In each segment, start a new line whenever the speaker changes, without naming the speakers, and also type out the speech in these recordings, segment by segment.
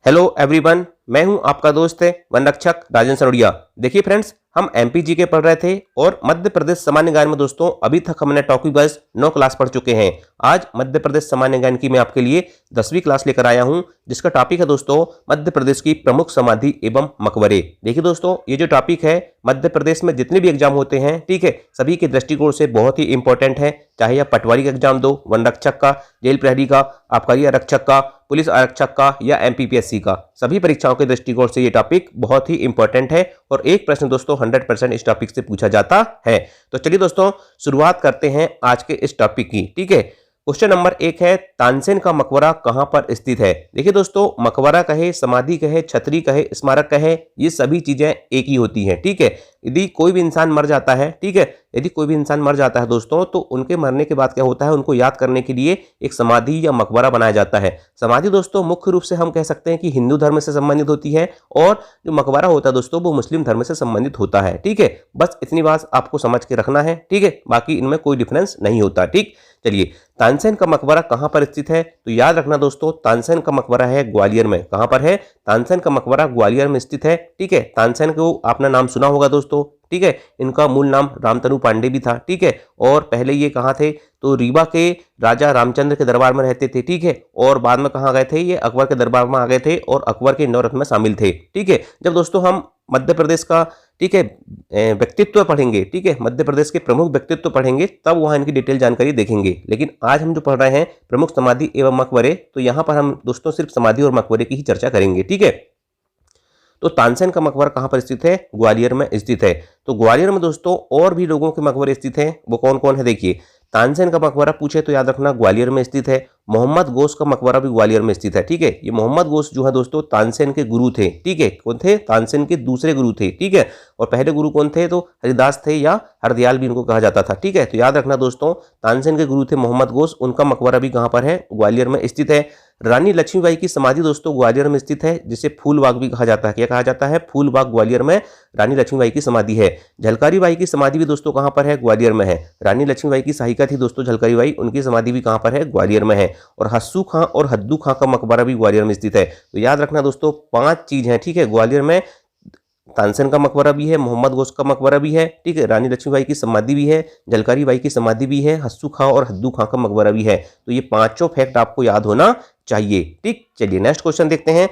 Hello everyone, मैं हूं आपका दोस्त वन रक्षक राजेंद्र सरोडिया। देखिए फ्रेंड्स, हम एमपीजी के पढ़ रहे थे और मध्य प्रदेश सामान्य ज्ञान में दोस्तों अभी तक हमने टॉपिक वाइज 9 क्लास पढ़ चुके हैं। आज मध्य प्रदेश सामान्य ज्ञान की मैं आपके लिए 10वीं क्लास लेकर आया हूं, जिसका टॉपिक है दोस्तों मध्य प्रदेश की प्रमुख समाधि एवं मकबरे। देखिए दोस्तों, ये जो टॉपिक है मध्य प्रदेश में जितने भी एग्जाम होते हैं, ठीक है, सभी के दृष्टिकोण से बहुत ही इंपॉर्टेंट है। चाहे आप पटवारी का एग्जाम दो, वन रक्षक का, जेल प्रहरी का, आबकारी आरक्षक का, पुलिस आरक्षक का या एमपीपीएससी का, सभी परीक्षाओं के दृष्टिकोण से ये टॉपिक बहुत ही इंपॉर्टेंट है और एक प्रश्न दोस्तों 100% इस टॉपिक से पूछा जाता है। तो चलिए दोस्तों शुरुआत करते हैं आज के इस टॉपिक की। ठीक है, क्वेश्चन नंबर 1 है, तानसेन का मकबरा कहां पर स्थित है। देखिए दोस्तों, मकबरा कहे, समाधि कहे, छतरी कहे, स्मारक कहे, ये सभी चीजें एक ही होती हैं। ठीक है, यदि कोई भी इंसान मर जाता है, ठीक है, यदि कोई भी इंसान मर जाता है दोस्तों, तो उनके मरने के बाद क्या होता है, उनको याद करने के लिए एक समाधि या मकबरा बनाया जाता है। समाधि दोस्तों मुख्य रूप से हम कह सकते हैं कि हिंदू धर्म से संबंधित होती है और जो मकबरा होता है दोस्तों वो मुस्लिम धर्म से संबंधित होता है। ठीक है, बस इतनी बात आपको समझ के रखना है। ठीक है, बाकी इनमें कोई डिफरेंस नहीं होता। ठीक, चलिए, तानसेन का मकबरा कहां पर स्थित है, तो याद रखना दोस्तों, तानसेन का मकबरा है ग्वालियर में। कहां पर है? तानसेन का मकबरा ग्वालियर में स्थित है। ठीक है, तानसेन को आपने नाम सुना होगा दोस्तों। ठीक है, इनका मूल नाम रामतनु पांडे भी था। ठीक है, और पहले ये कहाँ थे, तो रीवा के राजा रामचंद्र के दरबार में रहते थे। ठीक है, और बाद में कहाँ गए थे, ये अकबर के दरबार में आ गए थे और अकबर के नौरत्न में शामिल थे। ठीक है, जब दोस्तों हम मध्य प्रदेश का, ठीक है, व्यक्तित्व पढ़ेंगे, ठीक है, मध्य प्रदेश के प्रमुख व्यक्तित्व पढ़ेंगे, तब वहां इनकी डिटेल जानकारी देखेंगे। लेकिन आज हम जो पढ़ रहे हैं प्रमुख समाधि एवं मकबरे, तो यहाँ पर हम दोस्तों सिर्फ समाधि और मकबरे की ही चर्चा करेंगे। ठीक है, तो तानसेन का मकबरा कहां पर स्थित है? ग्वालियर में स्थित है। तो ग्वालियर में दोस्तों और भी लोगों के मकबरे स्थित हैं, वो कौन कौन है देखिए। तानसेन का मकबरा पूछे तो याद रखना ग्वालियर में स्थित है। मोहम्मद गोश का मकबरा भी ग्वालियर में स्थित है। ठीक है, ये मोहम्मद गोश जो है दोस्तों तानसेन के गुरु थे। ठीक है, कौन थे? तानसेन के दूसरे गुरु थे। ठीक है, और पहले गुरु कौन थे, तो हरिदास थे या हरदयाल भी इनको कहा जाता था। ठीक है, तो याद रखना दोस्तों, तानसेन के गुरु थे मोहम्मद गोश, उनका मकबरा भी कहां पर है? ग्वालियर में स्थित है। रानी लक्ष्मीबाई की समाधि दोस्तों ग्वालियर में स्थित है, जिसे फूलबाग भी कहा जाता है। क्या कहा जाता है? फूलबाग। ग्वालियर में रानी लक्ष्मीबाई की समाधि है। झलकारी बाई की समाधि भी दोस्तों कहां पर है? ग्वालियर में है। रानी लक्ष्मीबाई की सहायिका थी दोस्तों झलकारी बाई, उनकी समाधि भी कहां पर है? ग्वालियर में है। और हस्सू खां और हद्दू खां का मकबरा भी ग्वालियर में स्थित है। तो याद रखना दोस्तों 5 चीज है। ठीक है, ग्वालियर में तानसेन का मकबरा भी है, मोहम्मद गोश का मकबरा भी है, ठीक है, रानी लक्ष्मीबाई की समाधि भी है, झलकारी बाई की समाधि भी है, हस्सू खां और हद्दू खां का मकबरा भी है। तो ये 5 फैक्ट आपको याद होना चाहिए। ठीक, चलिए नेक्स्ट क्वेश्चन देखते हैं।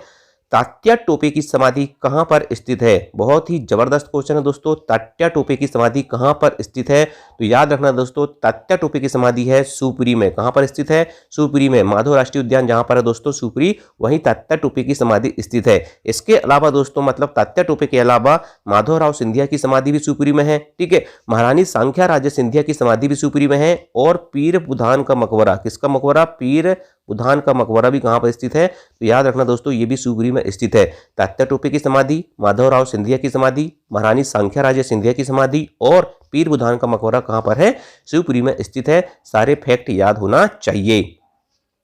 तात्या टोपे की समाधि कहां पर स्थित है? बहुत ही जबरदस्त क्वेश्चन है दोस्तों। तात्या टोपे की समाधि कहां पर स्थित है? तो याद रखना दोस्तों, तात्या टोपे की समाधि है शिवपुरी में। कहां पर स्थित है? शिवपुरी में। माधव राष्ट्रीय उद्यान जहां पर है दोस्तों शिवपुरी, वहीं तात्या टोपे की समाधि स्थित है। इसके अलावा दोस्तों, मतलब तात्या टोपे के अलावा माधवराव सिंधिया की समाधि भी शिवपुरी में है। ठीक है, महारानी सांख्या राजे सिंधिया की समाधि भी शिवपुरी में है। और पीर बुधान का मकबरा, किसका मकबरा? पीर बुधान का मकबरा भी कहां पर स्थित है? तो याद रखना दोस्तों, ये भी शिवपुरी में स्थित है। तात्या टोपे की समाधि, माधवराव सिंधिया की समाधि, महारानी सांख्या राजे सिंधिया की समाधि और पीर बुधान का मकबरा कहां पर है? शिवपुरी में स्थित है। सारे फैक्ट याद होना चाहिए।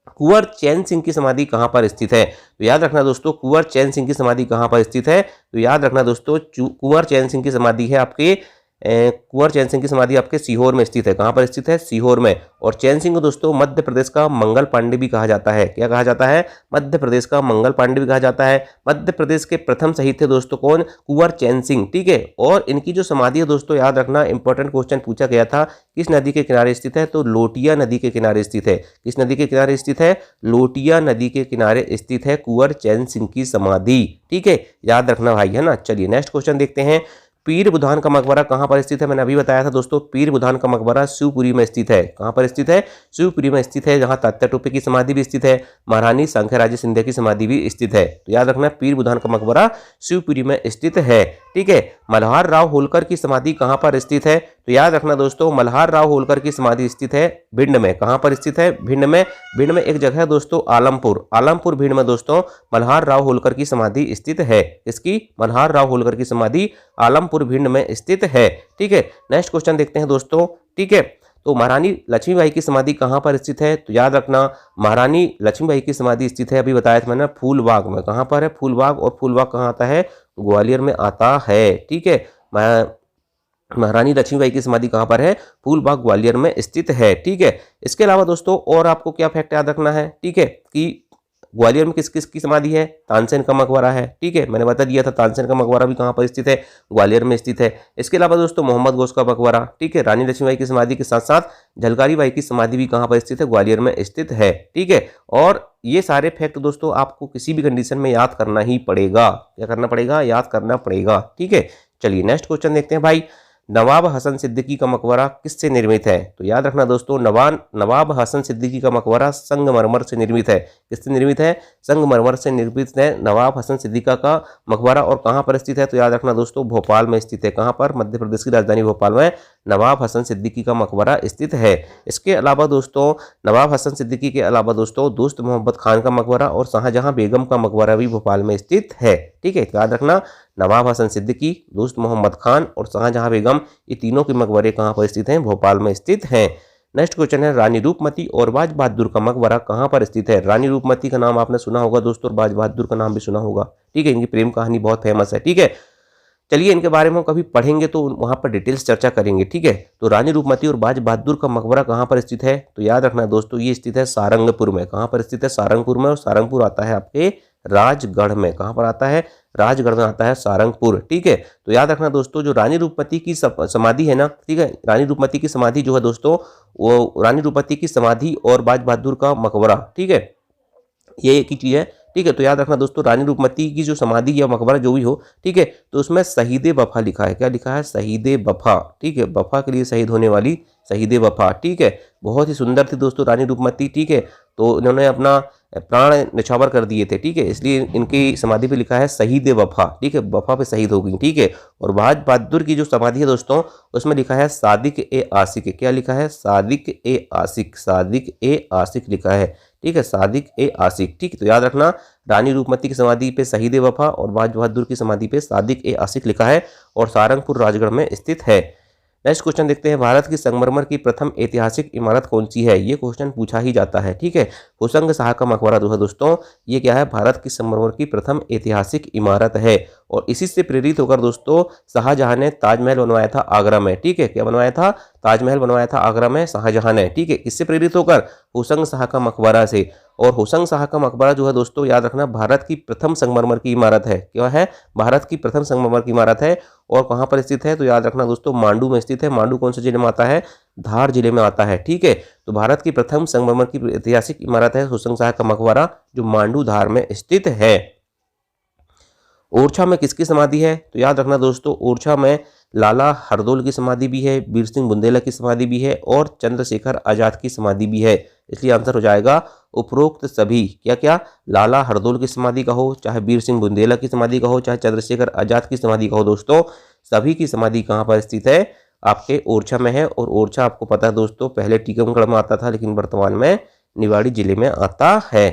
कुंवर चैन सिंह की समाधि कहां पर स्थित है? तो याद रखना दोस्तों, कुंवर चैन सिंह की समाधि कहां पर स्थित है? तो याद रखना दोस्तों, कुंवर चैन सिंह की समाधि है आपके कुंवर चैन सिंह की समाधि आपके सीहोर में स्थित है। कहां पर स्थित है? सीहोर में। और चैन सिंह को दोस्तों मध्य प्रदेश का मंगल पांडे भी कहा जाता है। क्या कहा जाता है? मध्य प्रदेश का मंगल पांडे भी कहा जाता है। मध्य प्रदेश के प्रथम शहीद थे दोस्तों कौन? कुंवर चैन सिंह। ठीक है, और इनकी जो समाधि है दोस्तों, याद रखना, इंपॉर्टेंट क्वेश्चन पूछा गया था, किस नदी के किनारे स्थित है? तो लोटिया नदी के किनारे स्थित है। किस नदी के किनारे स्थित है? लोटिया नदी के किनारे स्थित है कुंवर चैन सिंह की समाधि। ठीक है, याद रखना भाई, है ना। चलिए नेक्स्ट क्वेश्चन देखते हैं। पीर बुधान का मकबरा कहां पर स्थित है? मैंने अभी बताया था दोस्तों, पीर बुधान का मकबरा शिवपुरी में स्थित है। कहां पर स्थित है? शिवपुरी में स्थित है, जहां तात्या टोपे की समाधि भी स्थित है, महारानी सांख्या राजे सिंधिया की समाधि भी स्थित है। तो याद रखना, पीर बुधान का मकबरा शिवपुरी में स्थित है। ठीक है, मल्हार राव होलकर की समाधि कहां पर स्थित है? तो याद रखना दोस्तों, मल्हार राव होलकर की समाधि स्थित है भिंड में। कहां पर स्थित है? भिंड में। भिंड में एक जगह है दोस्तों आलमपुर, आलमपुर भिंड में दोस्तों मल्हार राव होलकर की समाधि स्थित है। इसकी मल्हार राव होलकर की समाधि आलमपुर भिंड में स्थित है। ठीक है, नेक्स्ट क्वेश्चन देखते हैं दोस्तों। ठीक है, तो महारानी लक्ष्मीबाई की समाधि कहां पर स्थित है? तो याद रखना, महारानी लक्ष्मीबाई की समाधि स्थित है, अभी बताया था मैंने, फूलबाग में। कहां पर है? फूलबाग। और फूलबाग कहां आता है? ग्वालियर में आता है। ठीक है, महारानी लक्ष्मीबाई की समाधि कहां पर है? फूलबाग ग्वालियर में स्थित है। ठीक है, इसके अलावा दोस्तों और आपको क्या फैक्ट याद रखना है, ठीक है, कि ग्वालियर में किस किस की समाधि है? तानसेन का मकबरा है। ठीक है, मैंने बता दिया था तानसेन का मकबरा भी कहाँ पर स्थित है? ग्वालियर में स्थित है। इसके अलावा दोस्तों मोहम्मद गौस का मकबरा, ठीक है, रानी लक्ष्मीबाई की समाधि के साथ साथ झलकारी बाई की समाधि भी कहाँ पर स्थित है? ग्वालियर में स्थित है। ठीक है, और ये सारे फैक्ट दोस्तों आपको किसी भी कंडीशन में याद करना ही पड़ेगा। क्या करना पड़ेगा? याद करना पड़ेगा। ठीक है, चलिए नेक्स्ट क्वेश्चन देखते हैं भाई। नवाब हसन सिद्दीकी का मकबरा किससे निर्मित है? तो याद रखना दोस्तों, नवाब हसन सिद्दीकी का मकबरा संगमरमर से निर्मित है। किससे निर्मित है? संगमरमर से निर्मित है नवाब हसन सिद्दीका का मकबरा। और कहाँ पर स्थित है? तो याद रखना दोस्तों, भोपाल में स्थित है। कहाँ पर? मध्य प्रदेश की राजधानी भोपाल में नवाब हसन सिद्दीकी का मकबरा स्थित है। इसके अलावा दोस्तों नवाब हसन सिद्दीकी के अलावा दोस्तों दोस्त मोहम्मद खान का मकबरा और शाहजहां बेगम का मकबरा भी भोपाल में स्थित है। ठीक है, याद रखना, नवाब हसन सिद्दीकी, दोस्त मोहम्मद खान और शाहजहां बेगम, ये तीनों के मकबरे कहाँ पर स्थित हैं? भोपाल में स्थित हैं। नेक्स्ट क्वेश्चन है, रानी रूपमती और बाज बहादुर का मकबरा कहाँ पर स्थित है? रानी रूपमती का नाम आपने सुना होगा दोस्तों, और बाज बहादुर का नाम भी सुना होगा। ठीक है, इनकी प्रेम कहानी बहुत फेमस है। ठीक है, चलिए इनके बारे में कभी पढ़ेंगे तो वहां पर डिटेल्स चर्चा करेंगे। ठीक है, तो रानी रूपमती और बाज बहादुर का मकबरा कहाँ पर स्थित है? तो याद रखना दोस्तों, ये स्थित है सारंगपुर में। कहाँ पर स्थित है? सारंगपुर में। और सारंगपुर आता है आपके राजगढ़ में। कहाँ पर आता है? राजगढ़ में आता है सारंगपुर। ठीक है, तो याद रखना दोस्तों, जो रानी रूपमती की समाधि है ना, ठीक है, रानी रूपमती की समाधि जो है दोस्तों, वो रानी रूपमती की समाधि और बाज बहादुर का मकबरा, ठीक है, ये एक ही चीज है। ठीक है, तो याद रखना दोस्तों, रानी रूपमती की जो समाधि या मकबरा जो भी हो, ठीक है, तो उसमें शहीद वफा लिखा है। क्या लिखा है? शहीद वफा। ठीक है, वफा के लिए शहीद होने वाली शहीद वफा। ठीक है, बहुत ही सुंदर थी दोस्तों रानी रूपमती। ठीक है, तो इन्होंने अपना प्राण न्यौछावर कर दिए थे। ठीक है, इसलिए इनकी समाधि पे लिखा है शहीद वफा। ठीक है, वफा पे शहीद हो गई। ठीक है, और बाज बहादुर की जो समाधि है दोस्तों, उसमें लिखा है सादिक ए आशिक। क्या लिखा है? सादिक ए आशिक। सादिक ए आशिक लिखा है। ठीक है, सादिक ए आशिक। ठीक है, तो याद रखना, रानी रूपमती की समाधि पे शहीद वफा और बाज बहादुर की समाधि पे सादिक ए आशिक लिखा है और सारंगपुर राजगढ़ में स्थित है। नेक्स्ट क्वेश्चन देखते हैं, भारत की संगमरमर की प्रथम ऐतिहासिक इमारत कौन सी है? ये क्वेश्चन पूछा ही जाता है। ठीक है, होशंग शाह का मकबरा जो है दोस्तों, ये क्या है? भारत की संगमरमर की प्रथम ऐतिहासिक इमारत है। और इसी से प्रेरित होकर दोस्तों शाहजहां ने ताजमहल बनवाया था आगरा में। ठीक है, क्या बनवाया था? ताजमहल बनवाया था आगरा में शाहजहां ने। ठीक है, इससे प्रेरित होकर होशंग शाह का मकबरा से। और होशंग शाह का मकबरा जो है दोस्तों, याद रखना, भारत की प्रथम संगमरमर की इमारत है। क्या है? भारत की प्रथम संगमरमर की इमारत है। और कहाँ पर स्थित है? तो याद रखना दोस्तों, मांडू में स्थित है। मांडू कौन से जिले में आता है? धार जिले में आता है। ठीक है, तो भारत की प्रथम संगमरमर की ऐतिहासिक इमारत है होशंग शाह का मकबरा, जो मांडू धार में स्थित है। ओरछा में किसकी समाधि है? तो याद रखना दोस्तों, ओरछा में लाला हरदौल की समाधि भी है, वीर सिंह बुंदेला की समाधि भी है और चंद्रशेखर आजाद की समाधि भी है। इसलिए आंसर हो जाएगा उपरोक्त सभी। क्या क्या? लाला हरदौल की समाधि का हो, चाहे वीर सिंह बुंदेला की समाधि का हो, चाहे चंद्रशेखर आजाद की समाधि का हो दोस्तों, सभी की समाधि कहाँ पर स्थित है? आपके ओरछा में है। और ओरछा आपको पता है दोस्तों, पहले टीकमगढ़ में आता था, लेकिन वर्तमान में निवाड़ी जिले में आता है।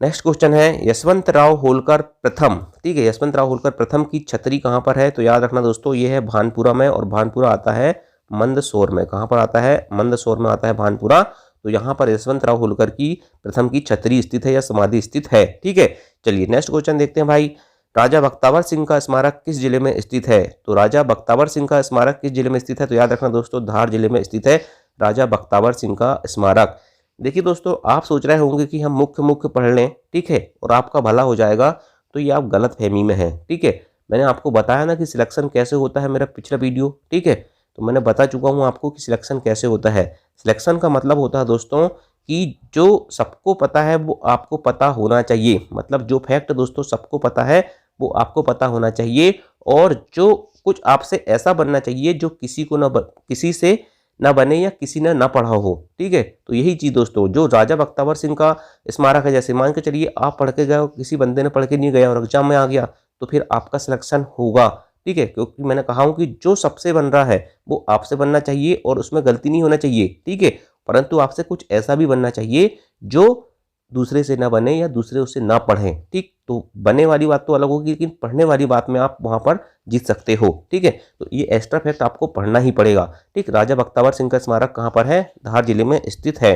नेक्स्ट क्वेश्चन है, यशवंतराव होलकर प्रथम, ठीक है, यशवंतराव होलकर प्रथम की छतरी कहाँ पर है? तो याद रखना दोस्तों, ये है भानपुरा में। और भानपुरा आता है मंदसौर में। कहाँ पर आता है? मंदसौर में आता है भानपुरा। तो यहाँ पर यशवंतराव होलकर की प्रथम की छतरी स्थित है या समाधि स्थित है। ठीक है, चलिए नेक्स्ट क्वेश्चन देखते हैं भाई। राजा बख्तावर सिंह का स्मारक किस जिले में स्थित है? तो राजा बख्तावर सिंह का स्मारक किस जिले में स्थित है? तो याद रखना दोस्तों, धार जिले में स्थित है राजा बख्तावर सिंह का स्मारक। देखिए दोस्तों, आप सोच रहे होंगे कि हम मुख्य पढ़ लें, ठीक है, और आपका भला हो जाएगा, तो ये आप गलत फहमी में हैं। ठीक है, मैंने आपको बताया ना कि सिलेक्शन कैसे होता है, मेरा पिछला वीडियो, ठीक है, तो मैंने बता चुका हूँ आपको कि सिलेक्शन कैसे होता है। सिलेक्शन का मतलब होता है दोस्तों कि जो सबको पता है वो आपको पता होना चाहिए। मतलब जो फैक्ट दोस्तों सबको पता है वो आपको पता होना चाहिए, और जो कुछ आपसे ऐसा बनना चाहिए जो किसी से ना बने या किसी ने ना पढ़ा हो। ठीक है, तो यही चीज दोस्तों, जो राजा बख्तावर सिंह का स्मारक है, जैसे मान के चलिए आप पढ़ के गए हो, किसी बंदे ने पढ़ के नहीं गया और एग्जाम में आ गया, तो फिर आपका सिलेक्शन होगा। ठीक है, क्योंकि मैंने कहा हूं कि जो सबसे बन रहा है वो आपसे बनना चाहिए और उसमें गलती नहीं होना चाहिए। ठीक है, परंतु आपसे कुछ ऐसा भी बनना चाहिए जो दूसरे से ना बने या दूसरे उससे ना पढ़ें। ठीक, तो बने वाली बात तो अलग होगी, लेकिन पढ़ने वाली बात में आप वहां पर जीत सकते हो। ठीक है, तो ये एक्स्ट्रा फैक्ट आपको पढ़ना ही पड़ेगा। ठीक, राजा बख्तावर सिंह का स्मारक कहाँ पर है? धार जिले में स्थित है।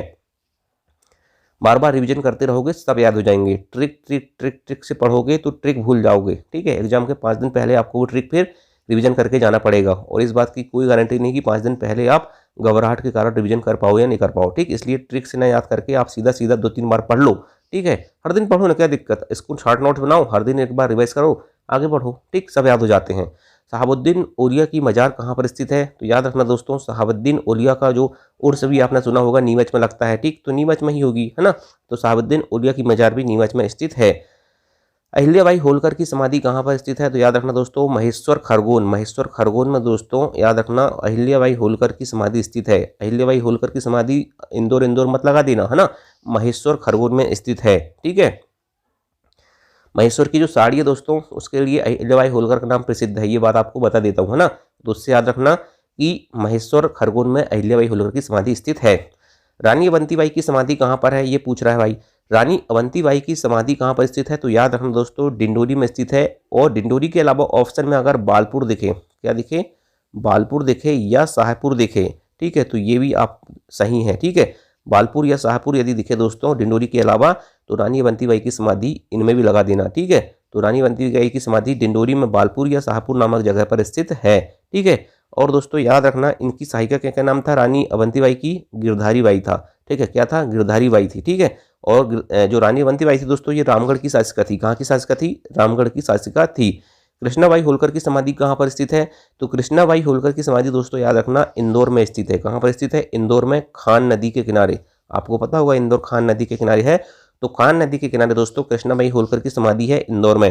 बार बार रिवीजन करते रहोगे सब याद हो जाएंगे। ट्रिक से पढ़ोगे तो ट्रिक भूल जाओगे। ठीक है, एग्जाम के 5 दिन पहले आपको वो ट्रिक फिर रिवीजन करके जाना पड़ेगा, और इस बात की कोई गारंटी नहीं कि 5 दिन पहले आप घबराहट के कारण रिवीजन कर पाओ या नहीं कर पाओ। ठीक, इसलिए ट्रिक से ना याद करके आप सीधा 2-3 बार पढ़ लो, ठीक है, हर दिन पढ़ो ना, क्या दिक्कत है, इसको शॉर्ट नोट बनाओ, हर दिन एक बार रिवाइज करो, आगे बढ़ो, ठीक, सब याद हो जाते हैं। शहाबुद्दीन औलिया की मजार कहाँ पर स्थित है? तो याद रखना दोस्तों, शहाबुद्दीन औलिया का जो उर्स भी आपने सुना होगा नीमच में लगता है, ठीक, तो नीमच में ही होगी, है ना। तो शहाबुद्दीन औलिया की मजार भी नीमच में स्थित है। अहिल्याबाई होलकर की समाधि कहाँ पर स्थित है? तो याद रखना दोस्तों, महेश्वर खरगोन, महेश्वर खरगोन में दोस्तों याद रखना अहिल्याबाई होलकर की समाधि स्थित है। अहिल्याबाई होलकर की समाधि इंदौर इंदौर मत लगा देना, है ना, महेश्वर खरगोन में स्थित है, ठीक है। महेश्वर की जो साड़ी है दोस्तों, उसके लिए अहिल्याबाई होलकर का नाम प्रसिद्ध है, ये बात आपको बता देता हूँ, है ना। तो उससे याद रखना कि महेश्वर खरगोन में अहिल्याबाई होलकर की समाधि स्थित है। रानी अवंतीबाई की समाधि कहाँ पर है, ये पूछ रहा है भाई। रानी अवंतीबाई की समाधि कहाँ पर स्थित है? तो याद रखना दोस्तों, डिंडोरी में स्थित है। और डिंडोरी के अलावा ऑप्शन में अगर बालपुर दिखे, क्या दिखे, बालपुर दिखे या शाहपुर दिखे, ठीक है, तो ये भी आप सही है, ठीक है। बालपुर या शाहपुर यदि दिखे दोस्तों डिंडोरी के अलावा, तो रानी अवंतीबाई की समाधि इनमें भी लगा देना, ठीक है। तो रानी अवंतीबाई की समाधि डिंडोरी में बालपुर या शाहपुर नामक जगह पर स्थित है, ठीक है। और दोस्तों याद रखना, इनकी सहायिका क्या क्या नाम था? रानी अवंतीबाई की गिरधारी बाई था, ठीक है, क्या था? गिरधारी बाई थी, ठीक है। और जो रानी अवंतीबाई थी दोस्तों, ये रामगढ़ की शासिका थी। कहाँ की शासिका थी? रामगढ़ की शासिका थी। कृष्णाबाई होलकर की समाधि कहाँ पर स्थित है? तो कृष्णाबाई होलकर की समाधि दोस्तों याद रखना इंदौर में स्थित है। कहाँ पर स्थित है? इंदौर में, खान नदी के किनारे। आपको पता होगा इंदौर खान नदी के किनारे है, तो खान नदी के किनारे दोस्तों कृष्णाबाई होलकर की समाधि है इंदौर में।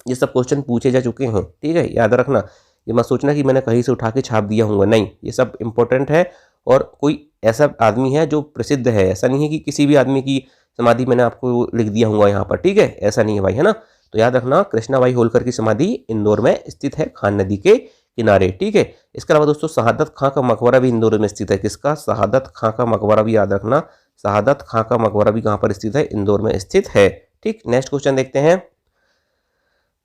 ये सब क्वेश्चन पूछे जा चुके हैं, ठीक है, याद रखना। ये मत सोचना कि मैंने कहीं से उठा के छाप दिया होगा, नहीं, ये सब इंपॉर्टेंट है। और कोई ऐसा आदमी है जो प्रसिद्ध है, ऐसा नहीं है कि किसी भी आदमी की समाधि मैंने आपको लिख दिया होगा यहाँ पर, ठीक है, ऐसा नहीं है भाई, है ना। तो याद रखना, कृष्णाबाई होलकर की समाधि इंदौर में स्थित है, खान नदी के किनारे, ठीक है। इसके अलावा दोस्तों शहादत खां का मकबरा भी इंदौर में स्थित है। किसका? शहादत खां का मकबरा भी याद रखना, शहादत खां का मकबरा भी कहाँ पर स्थित है? इंदौर में स्थित है, ठीक। नेक्स्ट क्वेश्चन देखते हैं,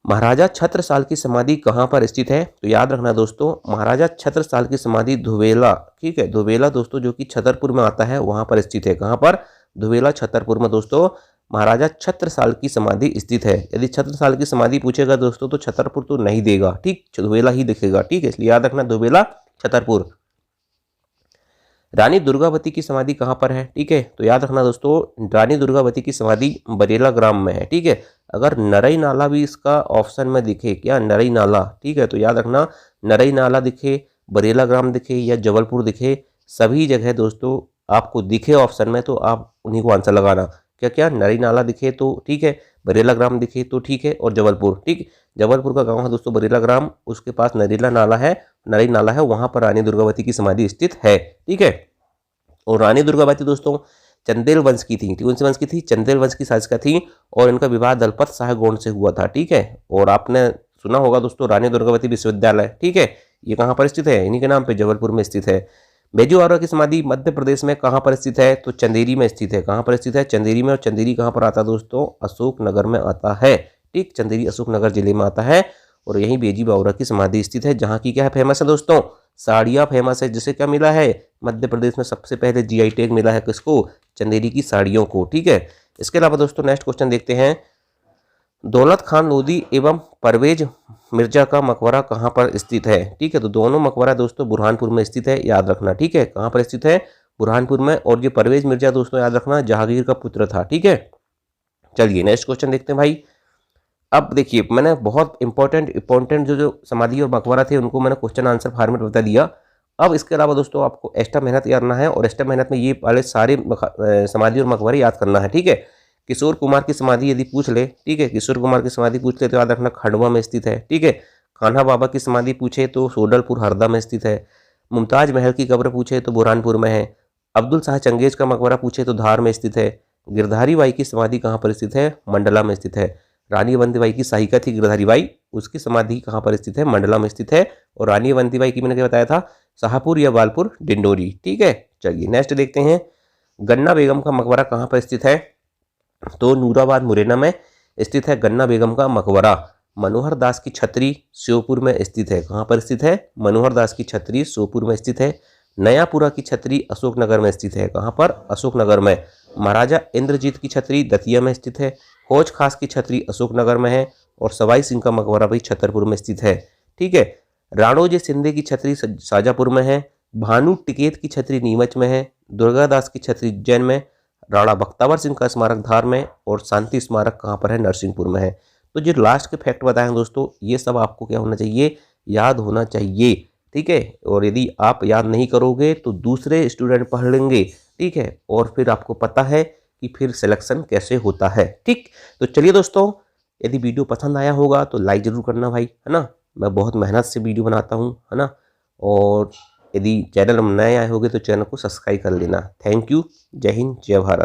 महाराजा छत्रसाल की समाधि कहाँ पर स्थित है? तो याद रखना दोस्तों, महाराजा छत्रसाल की समाधि धुवेला, ठीक है, धुवेला दोस्तों जो कि छतरपुर में आता है, वहां पर स्थित है। कहाँ पर? धुवेला, छतरपुर में दोस्तों महाराजा छत्रसाल की समाधि स्थित है। यदि छत्रसाल की समाधि पूछेगा दोस्तों, तो छतरपुर तो नहीं देगा, ठीक, धुवेला ही दिखेगा, ठीक है, इसलिए याद रखना धुवेला, छतरपुर। रानी दुर्गावती की समाधि कहाँ पर है? ठीक है, तो याद रखना दोस्तों, रानी दुर्गावती की समाधि बरेला ग्राम में है, ठीक है। अगर नरई नाला भी इसका ऑप्शन में दिखे, क्या? नरई नाला, ठीक है, तो याद रखना नरई नाला दिखे, बरेला ग्राम दिखे या जबलपुर दिखे, सभी जगह दोस्तों आपको दिखे ऑप्शन में, तो आप उन्हीं को आंसर लगाना। क्या क्या? नरई नाला दिखे तो ठीक है, बरेला ग्राम दिखे तो ठीक है, और जबलपुर, ठीक। जबलपुर का गांव है दोस्तों बरेला ग्राम, उसके पास नरेला नाला है, नरई नाला है, वहां पर रानी दुर्गावती की समाधि स्थित है, ठीक है। और रानी दुर्गावती दोस्तों चंदेल वंश की थी, कौन से वंश की थी? चंदेल वंश की शासिका थी, और इनका विवाह दलपत शाह गौंड से हुआ था, ठीक है। और आपने सुना होगा दोस्तों रानी दुर्गावती विश्वविद्यालय, ठीक है, ये कहाँ पर स्थित है? इन्हीं के नाम पे जबलपुर में स्थित है। बेजू आरोरा की समाधि मध्य प्रदेश में कहाँ पर स्थित है? तो चंदेरी में स्थित है। कहाँ पर स्थित है? चंदेरी में। और चंदेरी कहाँ पर आता है दोस्तों? अशोक नगर में आता है, ठीक, चंदेरी अशोक नगर जिले में आता है, और यहीं बेजी बावरा की समाधि स्थित है, जहाँ की क्या है फेमस है दोस्तों? साड़ियाँ फेमस है, जिसे क्या मिला है? मध्य प्रदेश में सबसे पहले जीआई टैग मिला है, किसको? चंदेरी की साड़ियों को, ठीक है। इसके अलावा दोस्तों नेक्स्ट क्वेश्चन देखते हैं, दौलत खान लोधी एवं परवेज मिर्जा का मकबरा कहाँ पर स्थित है? ठीक है, तो दोनों मकबरा दोस्तों बुरहानपुर में स्थित है, याद रखना, ठीक है। कहाँ पर स्थित है? बुरहानपुर में। और ये परवेज मिर्जा दोस्तों याद रखना जहांगीर का पुत्र था, ठीक है। चलिए नेक्स्ट क्वेश्चन देखते हैं भाई। अब देखिए, मैंने बहुत इंपॉर्टेंट जो समाधि और मकबरा थे उनको मैंने क्वेश्चन आंसर फॉर्मेट बता दिया। अब इसके अलावा दोस्तों आपको एक्स्ट्रा मेहनत करना है, और एक्स्ट्रा मेहनत में ये वाले सारे समाधि और मकबरे याद करना है, ठीक है। किशोर कुमार की समाधि यदि पूछ ले, ठीक है, किशोर कुमार की समाधि पूछ ले तो याद रखना खंडवा में स्थित है, ठीक है। कान्हा बाबा की समाधि पूछे तो सोडलपुर हरदा में स्थित है। मुमताज महल की कब्र पूछे तो बुरहानपुर में है। अब्दुल शाह चंगेज का मकबरा पूछे तो धार में स्थित है। गिरधारी बाई की समाधि कहाँ पर स्थित है? मंडला में स्थित है। रानी अवंतीबाई की सहायिका थी गिरधारी बाई, उसकी समाधि कहाँ पर स्थित है? मंडला में स्थित है। और रानी अवंतीबाई की मैंने क्या बताया था? शाहपुर या बालपुर, डिंडोरी, ठीक है। चलिए नेक्स्ट देखते हैं, गन्ना बेगम का मकबरा कहाँ पर स्थित है? तो नूराबाद मुरैना में स्थित है गन्ना बेगम का मकबरा। मनोहर दास की छतरी श्योपुर में स्थित है। कहाँ पर स्थित है? मनोहर दास की छतरी श्योपुर में स्थित है। नयापुरा की छतरी अशोकनगर में स्थित है। कहाँ पर? अशोकनगर में। महाराजा इंद्रजीत की छतरी दतिया में स्थित है। हौज खास की छतरी अशोकनगर में है। और सवाई सिंह का मकबरा भी छतरपुर में स्थित है, ठीक है। राणोजी सिंधे की छतरी शाजापुर में है। भानु टिकैत की छतरी नीमच में है। दुर्गादास की छतरी उज्जैन में। राणा बख्तावर सिंह का स्मारक धार में और शांति स्मारक कहाँ पर है, नरसिंहपुर में है। तो जो लास्ट के फैक्ट बताएं दोस्तों, ये सब आपको क्या होना चाहिए, याद होना चाहिए, ठीक है। और यदि आप याद नहीं करोगे तो दूसरे स्टूडेंट पढ़ लेंगे, ठीक है, और फिर आपको पता है कि फिर सिलेक्शन कैसे होता है, ठीक। तो चलिए दोस्तों, यदि वीडियो पसंद आया होगा तो लाइक ज़रूर करना भाई, है ना। मैं बहुत मेहनत से वीडियो बनाता हूँ, है ना। और यदि चैनल में नए आए होंगे तो चैनल को सब्सक्राइब कर लेना। Thank you. जय हिंद, जय भारत।